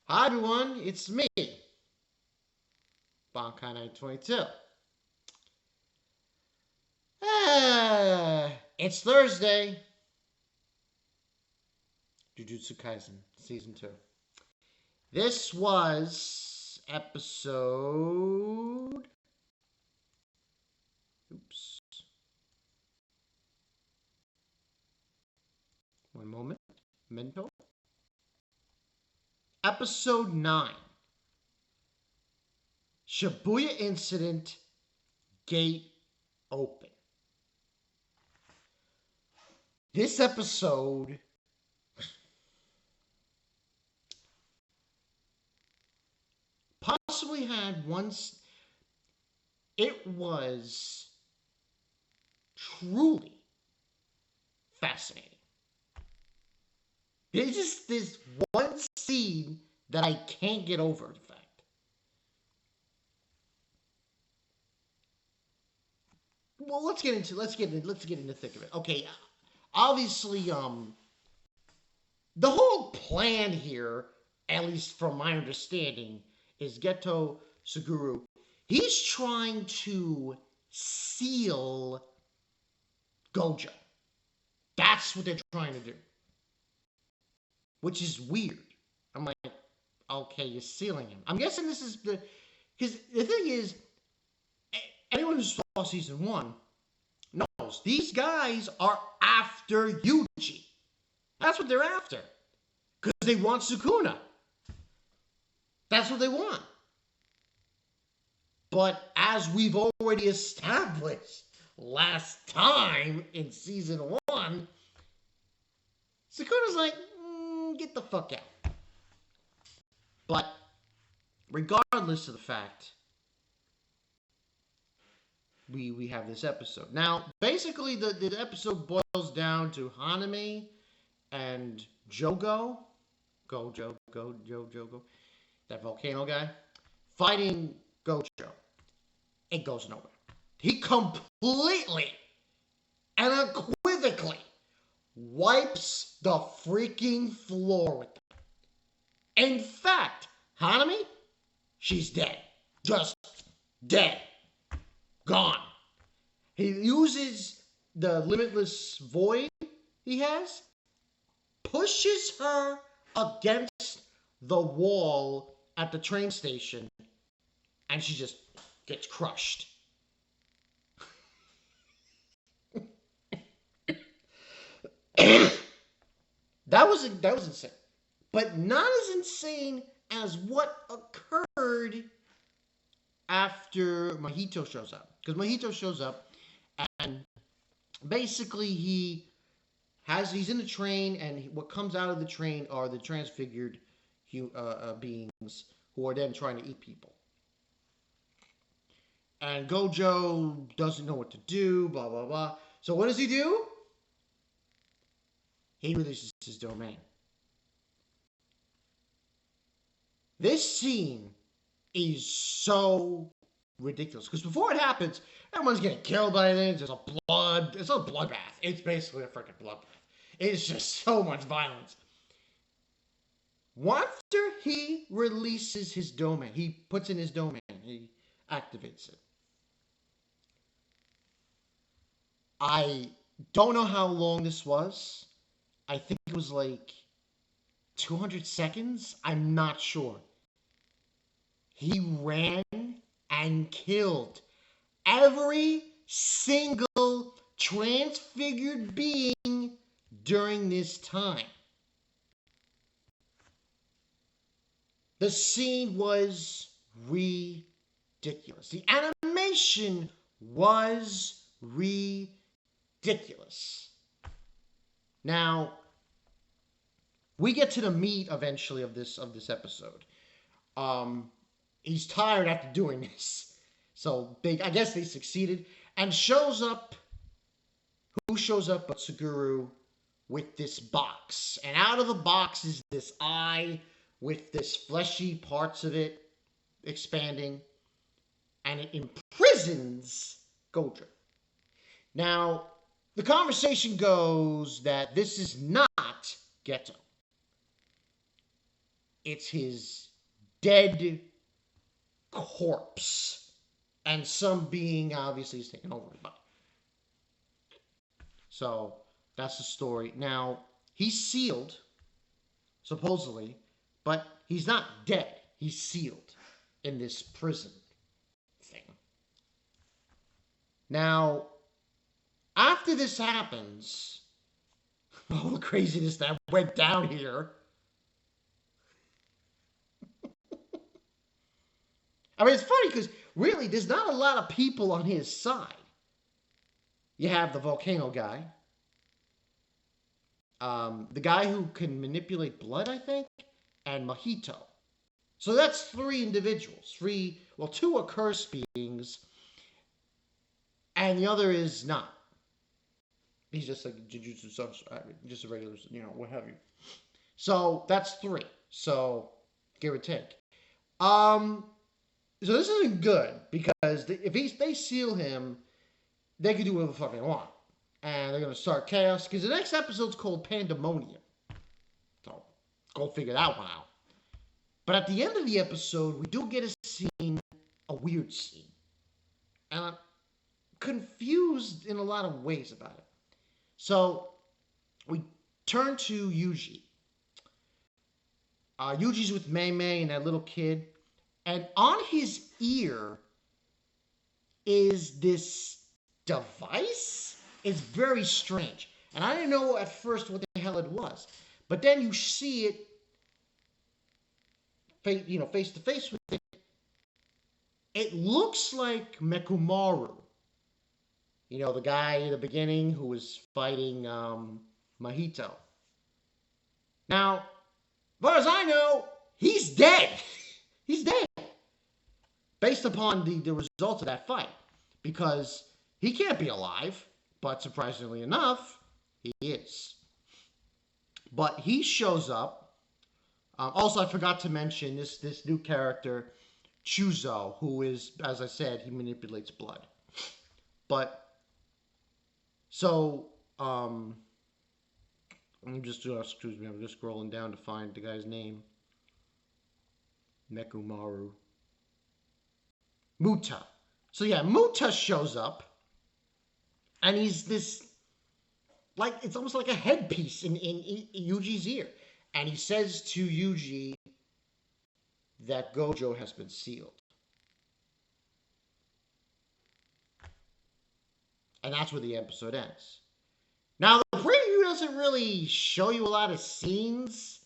Hi everyone, it's me, Bankai Knight 22. It's Thursday. Jujutsu Kaisen, Season 2. This was episode... Oops. One moment. Mental. Episode 9. Shibuya Incident. Gate Open. This episode possibly had once. It was truly fascinating. There's just this one scene that I can't get over. In fact, well, let's get into the thick of it. Okay, obviously, the whole plan here, at least from my understanding, is Geto Suguru. He's trying to seal Gojou. That's what they're trying to do, which is weird. I'm like, okay, you're sealing him. I'm guessing this is because the thing is, anyone who saw season 1 knows these guys are after Yuji. That's what they're after. Because they want Sukuna. That's what they want. But as we've already established last time in season 1, Sukuna's like, get the fuck out. But regardless of the fact, we have this episode. Now, basically, the episode boils down to Hanami and Jogo, that volcano guy, fighting Gojou. It goes nowhere. He completely and unequivocally wipes the freaking floor with them. In fact, Hanami, she's dead. Just dead. Gone. He uses the limitless void he has, pushes her against the wall at the train station, and she just gets crushed. That was insane. But not as insane as what occurred after Mahito shows up. Because Mahito shows up, and basically he's in the train, and what comes out of the train are the transfigured beings who are then trying to eat people. And Gojou doesn't know what to do, blah, blah, blah. So what does he do? He releases his domain. This scene is so ridiculous. Because before it happens, everyone's getting killed by things. It's a bloodbath. It's basically a freaking bloodbath. It's just so much violence. After he releases his domain, he puts in his domain, he activates it. I don't know how long this was. I think it was like 200 seconds. I'm not sure. He ran and killed every single transfigured being during this time. The scene was ridiculous. The animation was ridiculous. Now, we get to the meat eventually of this episode. He's tired after doing this, so I guess they succeeded. And shows up. Who shows up but Suguru with this box? And out of the box is this eye with this fleshy parts of it expanding, and it imprisons Gojou. Now, the conversation goes that this is not Geto. it's his dead corpse. And some being obviously is taking over his body. So that's the story. Now, he's sealed, supposedly, but he's not dead. He's sealed in this prison thing. Now, after this happens, all the craziness that went down here. I mean, it's funny because really, there's not a lot of people on his side. You have the volcano guy. The guy who can manipulate blood, I think, and Mojito. So that's 3 individuals. 3, well, 2 are cursed beings, and the other is not. He's just like Jujutsu, just a regular, what have you. So that's 3. So give or take. So this isn't good because if they seal him, they can do whatever the fuck they want, and they're gonna start chaos because the next episode's called Pandemonium. So go figure that one out. But at the end of the episode, we do get a weird scene, and I'm confused in a lot of ways about it. So we turn to Yuji. Yuji's with Mei Mei and that little kid. And on his ear is this device. It's very strange. And I didn't know at first what the hell it was. But then you see it, face to face with it. It looks like Mekumaru. The guy in the beginning who was fighting Mahito. Now, as far as I know, he's dead. He's dead. Based upon the results of that fight. Because he can't be alive. But surprisingly enough, he is. But he shows up. Also, I forgot to mention this new character, Chuzo, who is, as I said, he manipulates blood. But, so, excuse me, I'm just scrolling down to find the guy's name. Mekumaru. Muta. So yeah, Muta shows up. And he's this, it's almost like a headpiece in Yuji's ear. And he says to Yuji that Gojou has been sealed. And that's where the episode ends. Now, the preview doesn't really show you a lot of scenes.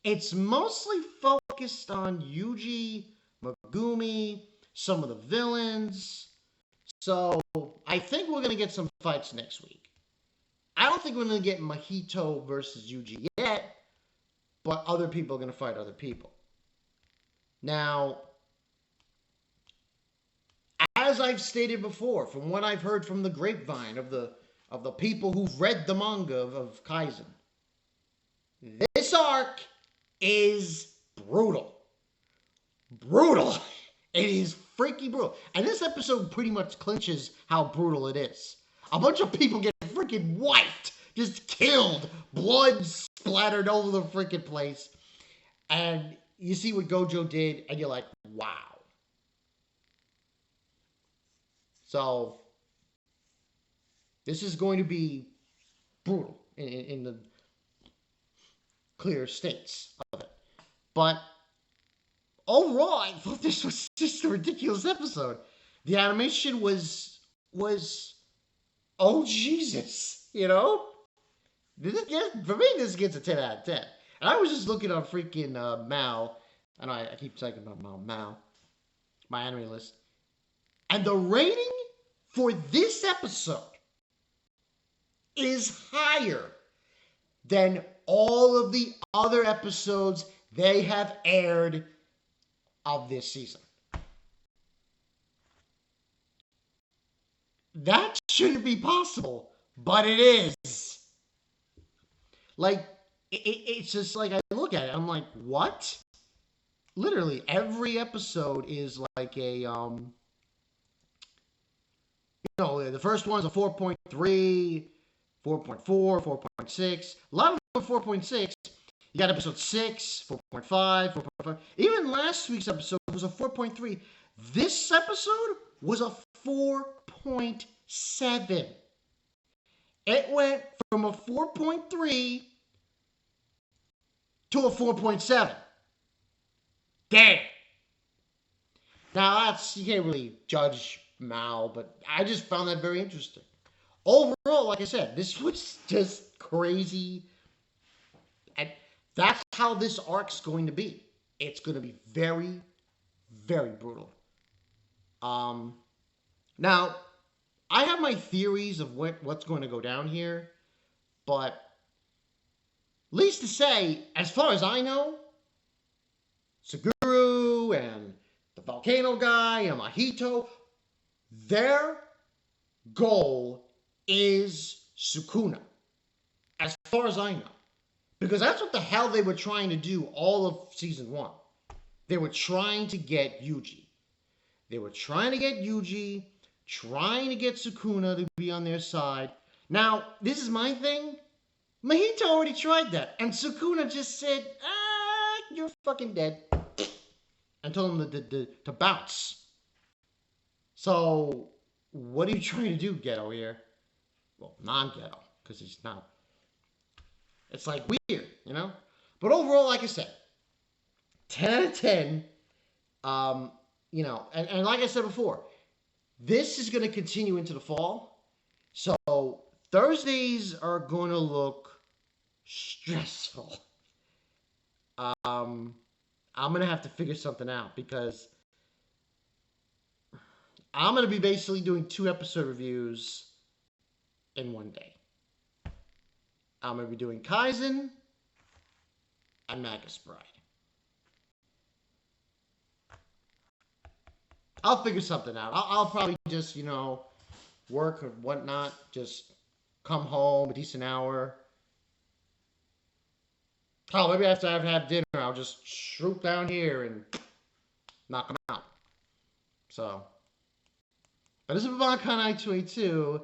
It's mostly focused on Yuji, Megumi, some of the villains. So, I think we're going to get some fights next week. I don't think we're going to get Mahito versus Yuji yet, but other people are going to fight other people. Now, as I've stated before, from what I've heard from the grapevine of the people who've read the manga of Kaisen, this arc is brutal. Brutal. It is freaking brutal. And this episode pretty much clinches how brutal it is. A bunch of people get freaking wiped. Just killed. Blood splattered over the freaking place. And you see what Gojou did, and you're like, wow. So, this is going to be brutal in the clear states of it. But overall, I thought this was just a ridiculous episode. The animation was oh Jesus, For me, this gets a 10 out of 10. And I was just looking on freaking Mao, and I keep talking about Mao, my anime list. And the rating for this episode is higher than all of the other episodes they have aired of this season. That shouldn't be possible, but it is. It's just like I look at it, I'm like, what? Literally, every episode is like a, the first one's a 4.3, 4.4, 4.6. A lot of them are 4.6. You got episode 6, 4.5, 4.5. Even last week's episode was a 4.3. This episode was a 4.7. It went from a 4.3 to a 4.7. Damn. Now, you can't really judge Mal, but I just found that very interesting. Overall, like I said, this was just crazy. And that's how this arc's going to be. It's going to be very, very brutal. Now, I have my theories of what's going to go down here, but least to say, as far as I know, Suguru and the volcano guy and Mahito, their goal is Sukuna. As far as I know. Because that's what the hell they were trying to do all of season 1. They were trying to get Yuji. They were trying to get Yuji, trying to get Sukuna to be on their side. Now, this is my thing. Mahito already tried that. And Sukuna just said, you're fucking dead. And told him to bounce. So, what are you trying to do, Ghetto, here? Well, non-Ghetto, because he's not. It's like weird, you know? But overall, like I said, 10 out of 10. You know, and like I said before, this is going to continue into the fall. So, Thursdays are going to look stressful. I'm going to have to figure something out because I'm going to be basically doing 2 episode reviews in one day. I'm going to be doing Kaisen and Magus Bride. I'll figure something out. I'll probably just, you know, work or whatnot. Just come home a decent hour. Oh, maybe after I've had dinner, I'll just swoop down here and knock them out. So, but this is Babankai 922.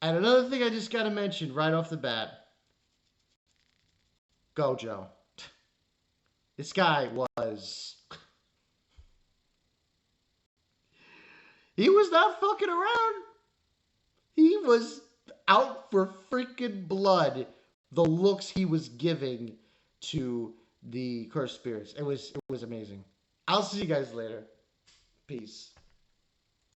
And another thing I just got to mention right off the bat. Gojou. This guy was... He was not fucking around. He was out for freaking blood. The looks he was giving to the cursed spirits. It was amazing. I'll see you guys later. Peace.